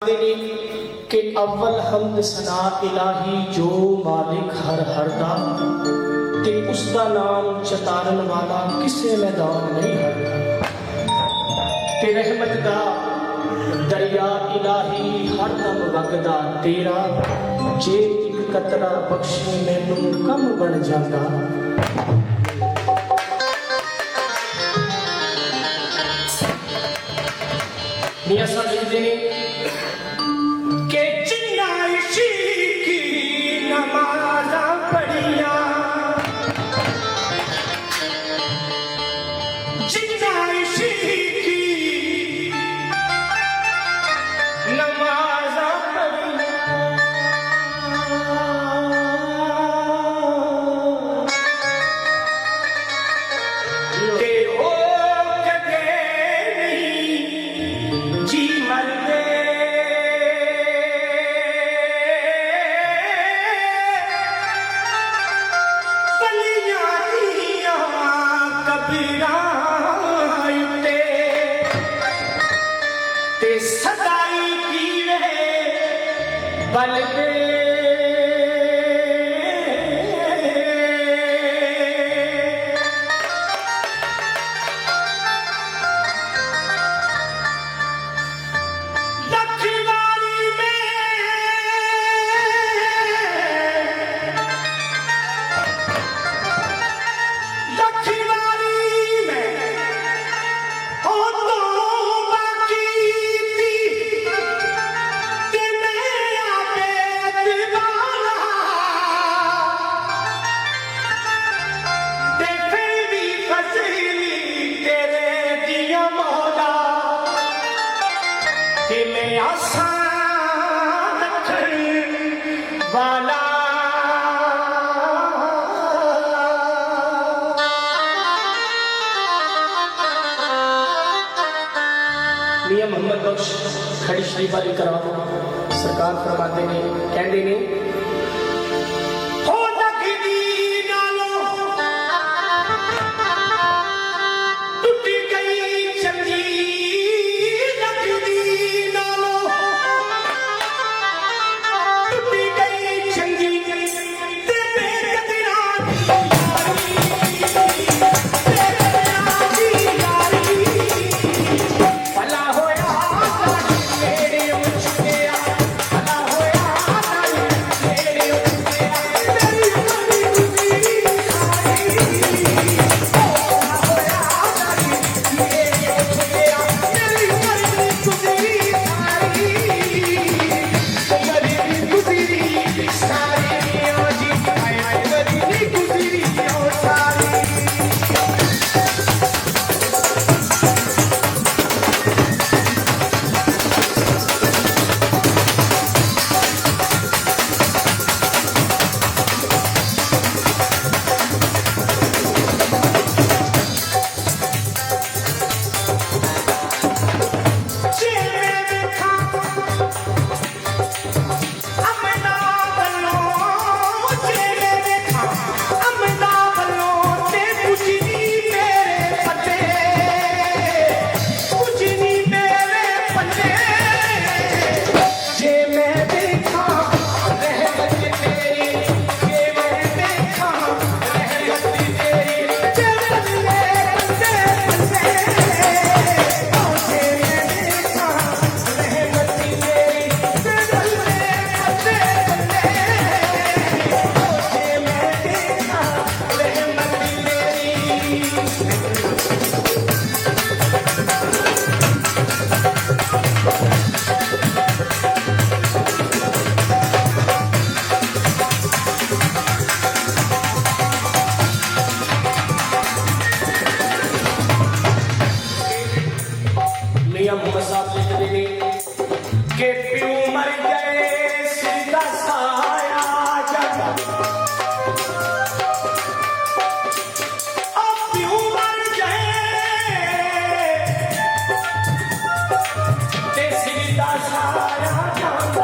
कि अव्वल हमद सना इलाही जो मालिक हर हरदा ते उसका नाम चतारन वाला किसे मैदान नहीं हरदा ते रहमत दा दरिया इलाही हरदम वगदा तेरा जे एक कतरा बख्शे मैनू कम बन जाता। मियां साहब लिखते ने के जिन्ना इश्क की नमाज़ा पढ़िया जिन्ना इश्क की नमाज़ा पढ़िया ते ओ कदे नहीं जी मरदे सदाई की वे बल दे लखवारी में हो तो बाकी वाला मियां मोहम्मद बख्श खड़ी शरीफ वाली कराम सरकार फरमाते ने कहते ने मोहम्मद साहब लिखते हैं कि प्यू मर गए सीधा साया जग अब प्यू मर गए ते सीधा साया जग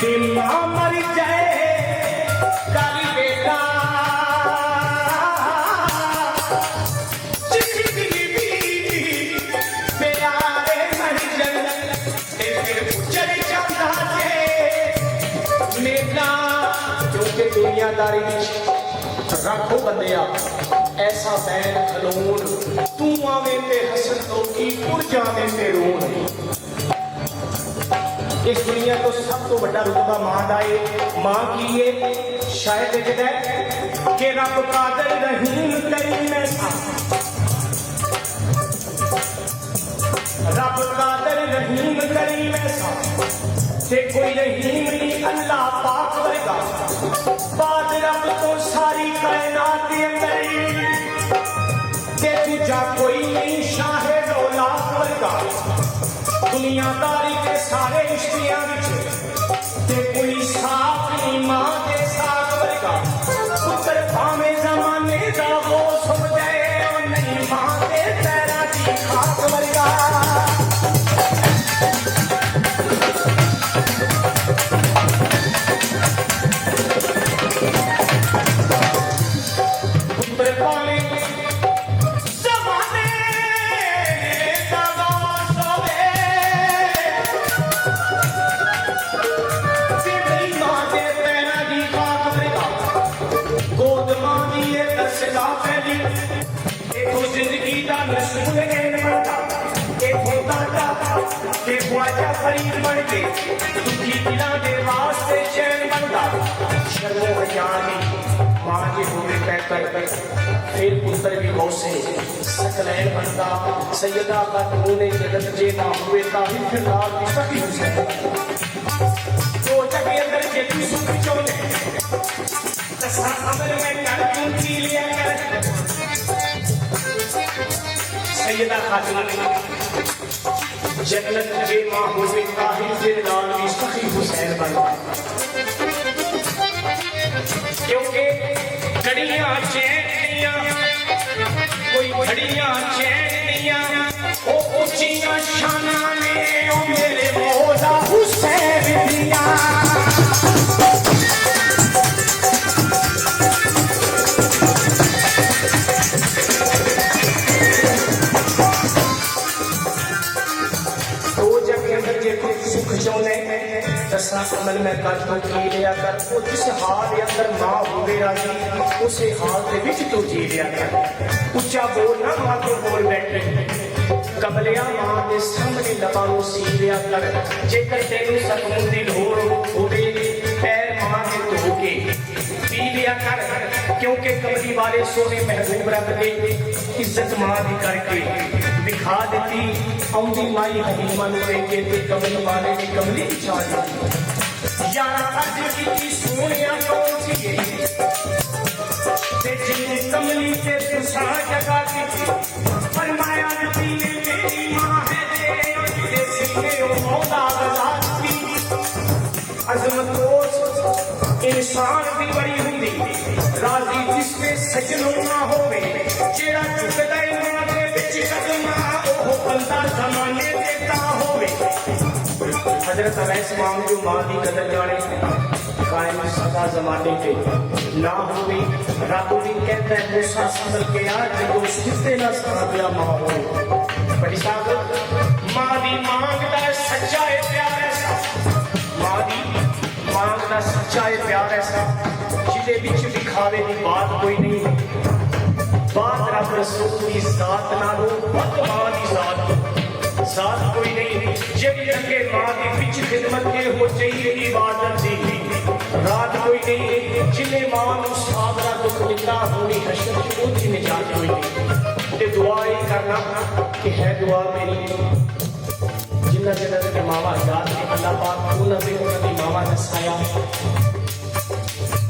ते मां मर जाए काली बेटा प्यारे मर जग के दुनियादारी रखो बंदिया ऐसा बैन खलोन तू आवे ते हसन लोकी उड़ जावे ते रोन। इस दुनिया तो सब तो बड़ा रुतबा मां दा है। मां की ये शायद लिखदा है कि रब कादर रहीम करीम ऐसा, रब कादर रहीम करीम ऐसा ते कोई रहीम नहीं अल्लाह पाक वर्गा। बाद रब तो सारी कायनात के अंदर ते दूजा कोई नहीं शाहे दौलत वर्गा। दुनियादारी के सारे रिश्तियां विच ते कोई साथ नहीं मां दे साथ वर्गा। पुत्र भावे जमाने दा वो सुन जाए और नहीं मां दे पैरां दी खाक वर्गा। फरीद बन के दुखी दिलों के वास्ते चैन बनता। शर्मो हयानी मां के होने तय कर फिर पुत्र भी गौसे सकलैन बनता। सैयदा का होने जगत जे ना हुए ताही फिर लाल की सभी हुसैन। तो जग अंदर के तू सुख चोने तसा अमर में कर क्यों की लिया कर। सैयदा खातिमा जन्नत के मां हुए ताही फिर लाल की सखी हुसैन बनता। क्योंकि घड़ियां चैन दियां कोई घड़ियां चैन दियां ओ ऊंचियां शाना ने ओ मेरे मौला हुसैन दियां। अमल में कर तो की लिया कर वो जिस हाल के अंदर मां होवे राजी उस हाल के विच तू जी लिया कर। उच्चा बोल ना मां तो बोल बैठे कबलिया मां के सामने लबानों सी लिया कर। जेकर तेनू सकून दी लोड़ होवे पैर मां के धो के पी लिया कर। क्योंकि कमली वाले सोने महबूब रब दे इज्जत मां दी करके दिखा देती औंदी माई हलीमा नूं वेख के ते कमली वाले ने कमली चाह दी। यारा अज की सोनिया कौन सी ते जिन्नी कमली ते तुसा जगा की फरमाया नबी ने मेरी मां है ते सीने ओ मौला आजाद की। अजमतोस इंसान भी बड़ी हुंदी राजी जिसमें सजनों ना होवे जेड़ा झुकदा मां दे विच कदमा ओ बंदा जमाने देता होवे। हजरत अवैस मांग जो मां की कदर जाने कायम सदा जमाने के ना हुई। रब भी कहता है मूसा संभल के आज जो सिद्धे ना साबिया मां हो। बड़ी साहब मां दी मांग दा सच्चा है प्यार ऐसा मां दी मांग दा सच्चा है प्यार ऐसा जिदे विच दिखावे दी बात कोई नहीं। बात रब रसूल की जात नालों बद मां दी जात कोई नहीं। जेड़ी लगे मां की पिछ खिदमत के हो चाहिए इबादत दी रात कोई नहीं। जिन्हें मां नूं साबरा दुख दिता होनी हशर च उहदी निजात कोई नहीं। ते दुआ ही करना कि है दुआ मेरी जिन्ना जिन्ना के मावा याद ने अल्लाह पाक उन्हां ते उन्हां दी मावा दा साया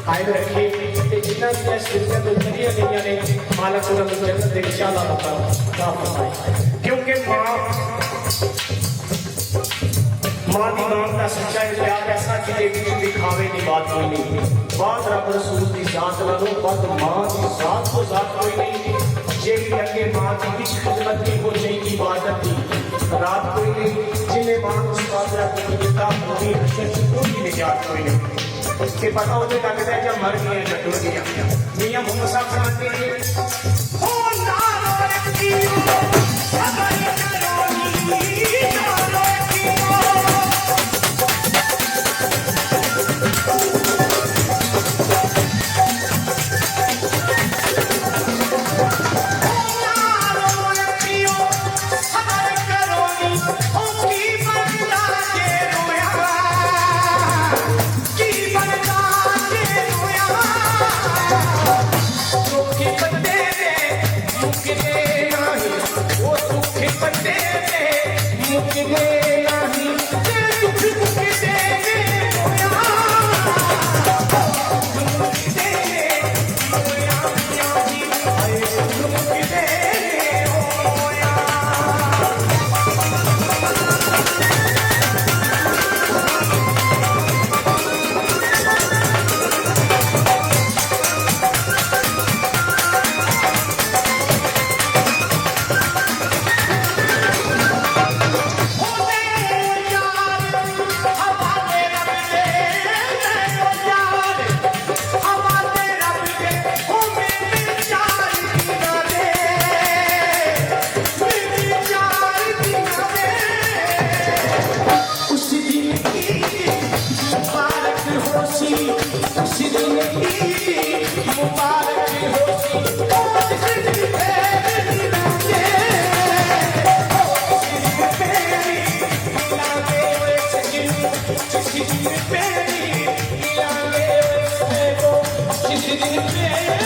कायम रखे ते जिन्ना भी इस दुनिया तो करिया गईयां ने मालक उन्हां नूं जन्नत दे विच अल्लाह ताला फरमाए। क्योंकि मां दी मांग का सच्चा प्यार ऐसा जिदे विच दिखावे दी बात कोई नहीं। बात रब रसूल दी जात नालों बद मां दी जात को जात कोई नहीं। जेड़ी अगे मां की विच खिदमत की हो चाहिए इबादत दी रात कोई नहीं। जिन्हें मां को साबरा की दिता होनी हशर च कोई निजात कोई नहीं। उसके पता होते लगता है जब मर गए या टूट गया। मियां मोहम्मद साहब समझते हैं ओ नारो रखी हमारी करोनी नारो रखी। दिन पे